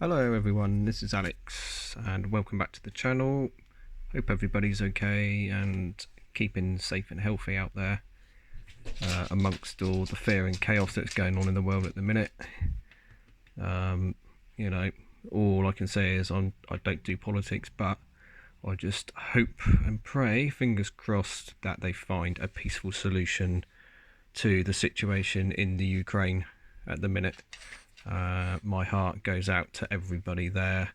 Hello everyone, this is Alex and welcome back to the channel. Hope everybody's okay and keeping safe and healthy out there amongst all the fear and chaos that's going on in the world at the minute. You know, all I can say is I don't do politics, but I just hope and pray, fingers crossed, that they find a peaceful solution to the situation in the Ukraine at the minute. My heart goes out to everybody there,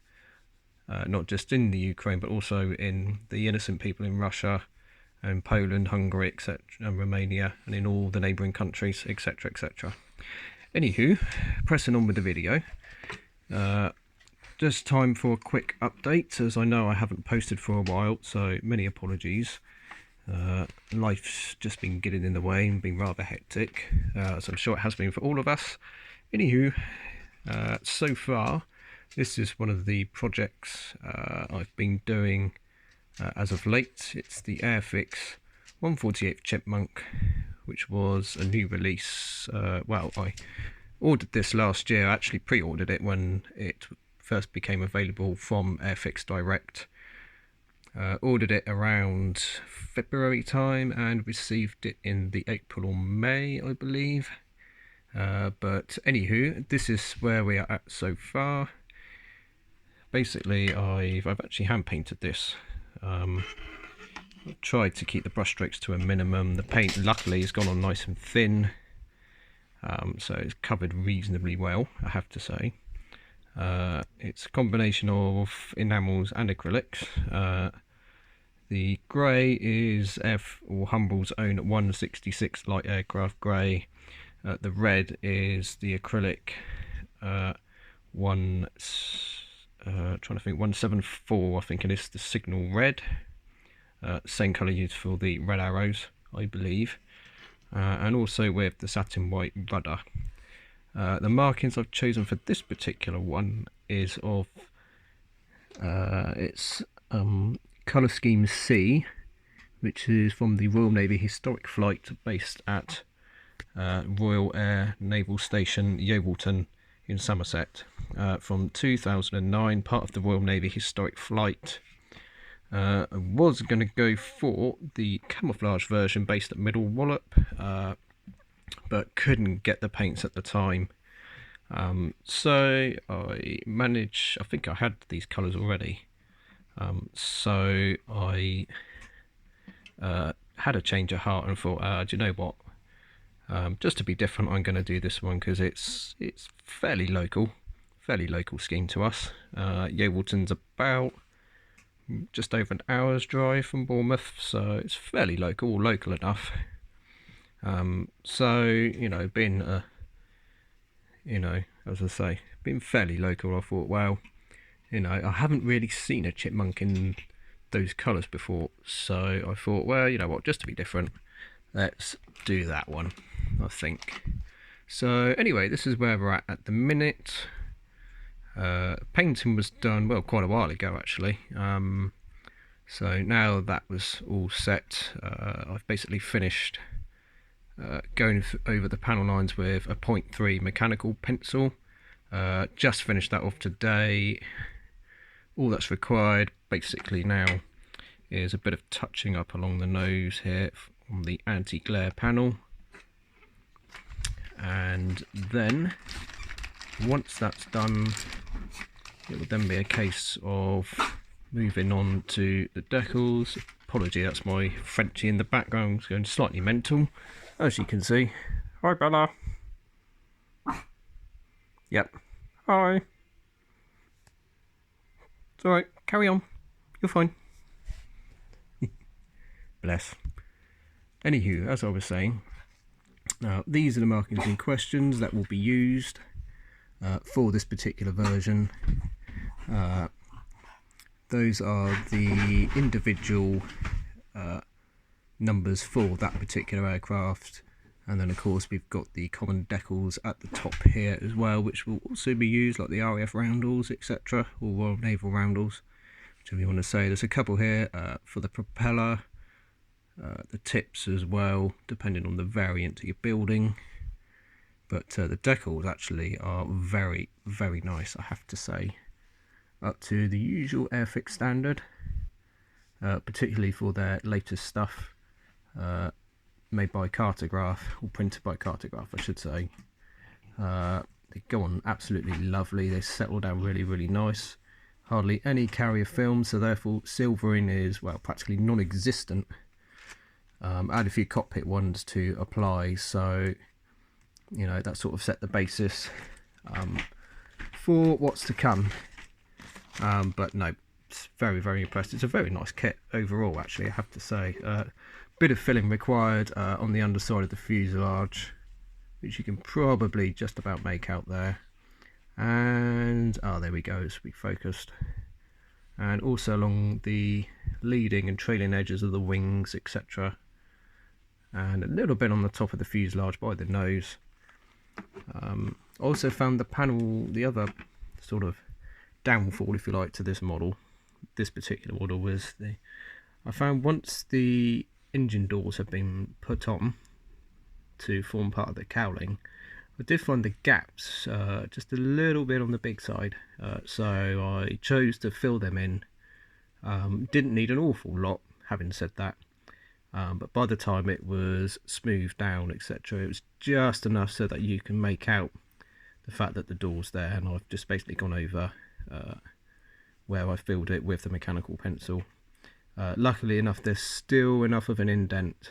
not just in the Ukraine but also in the innocent people in Russia and Poland, Hungary, etc., and Romania, and in all the neighbouring countries, etc., etc. Anywho, pressing on with the video. Just time for a quick update, as I know I haven't posted for a while, so many apologies. Life's just been getting in the way and been rather hectic, as I'm sure it has been for all of us. Anywho, so far this is one of the projects I've been doing as of late. It's the Airfix 148 Chipmunk, which was a new release. Well, I ordered this last year. I actually pre-ordered it when it first became available from Airfix Direct. Ordered it around February time and received it in the April or May, I believe. But anywho, this is where we are at so far. Basically, I've actually hand painted this. I've tried to keep the brush strokes to a minimum. The paint luckily has gone on nice and thin, so it's covered reasonably well, I have to say. It's a combination of enamels and acrylics. The grey is Humble's own 166 light aircraft grey. The red is the acrylic 174, I think it is, the signal red. Same colour used for the red arrows, I believe. And also with the satin white rudder. The markings I've chosen for this particular one is of it's colour scheme C, which is from the Royal Navy Historic Flight based at Royal Air Naval Station Yeovilton in Somerset, from 2009, part of the Royal Navy Historic Flight. I was going to go for the camouflage version based at Middle Wallop, but couldn't get the paints at the time. So I think I had these colours already, so I had a change of heart and thought, do you know what? Just to be different, I'm going to do this one because it's fairly local scheme to us. Yeovilton's about just over an hour's drive from Bournemouth, so it's fairly local enough. So being as I say, being fairly local, I thought, well, I haven't really seen a chipmunk in those colours before, so I thought, well, you know what, just to be different, let's do that one, I think. So anyway, this is where we're at the minute. Painting was done, well, quite a while ago actually. So now that was all set, I've basically finished going over the panel lines with a 0.3 mechanical pencil. Just finished that off today. All that's required basically now is a bit of touching up along the nose here on the anti-glare panel, and then once that's done, it will then be a case of moving on to the decals. Apology, that's my Frenchie in the background, it's going slightly mental, as you can see. Hi Bella. Yep. Hi. It's alright, carry on, you're fine. Bless. Anywho, as I was saying, now these are the markings in questions that will be used for this particular version. Those are the individual numbers for that particular aircraft, and then of course we've got the common decals at the top here as well, which will also be used, like the RAF roundels, etc., or Royal Naval roundels, whichever you want to say. There's a couple here for the propeller, the tips as well, depending on the variant that you're building. But the decals actually are very, very nice, I have to say. Up to the usual Airfix standard, particularly for their latest stuff, made by Cartograph, or printed by Cartograph, I should say. They go on absolutely lovely. They settle down really, really nice. Hardly any carrier film, so therefore silvering is, well, practically non-existent. Add a few cockpit ones to apply, so you know that sort of set the basis for what's to come. But no, it's very, very impressed. It's a very nice kit overall, actually, I have to say. Bit of filling required on the underside of the fuselage, which you can probably just about make out there. And there we go, it's refocused. And also along the leading and trailing edges of the wings, etc. And a little bit on the top of the fuselage by the nose. Also found the panel, the other sort of downfall, if you like, to this model, this particular model, was I found once the engine doors have been put on to form part of the cowling, I did find the gaps just a little bit on the big side, so I chose to fill them in. Didn't need an awful lot, having said that, but by the time it was smoothed down, etc., it was just enough so that you can make out the fact that the door's there. And I've just basically gone over where I filled it with the mechanical pencil. Luckily enough, there's still enough of an indent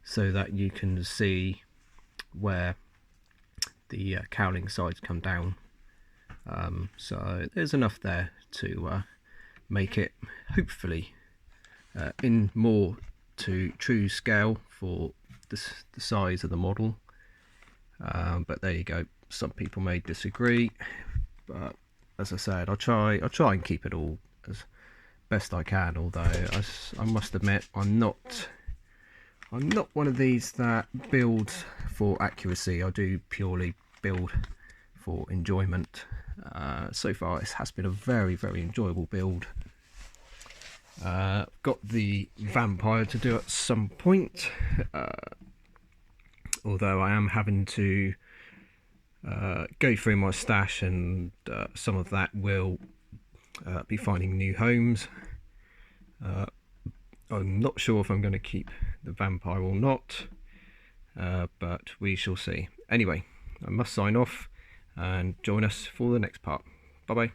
so that you can see where the cowling sides come down. So there's enough there to make it, hopefully, in more to true scale for the size of the model. But there you go. Some people may disagree, but as I said, I'll try and keep it all as best I can. Although I must admit, I'm not one of these that build for accuracy. I do purely build for enjoyment. So far, this has been a very, very enjoyable build. Got the vampire to do at some point, although I am having to go through my stash, and some of that will be finding new homes. I'm not sure if I'm going to keep the vampire or not, but we shall see. Anyway, I must sign off and join us for the next part. Bye bye.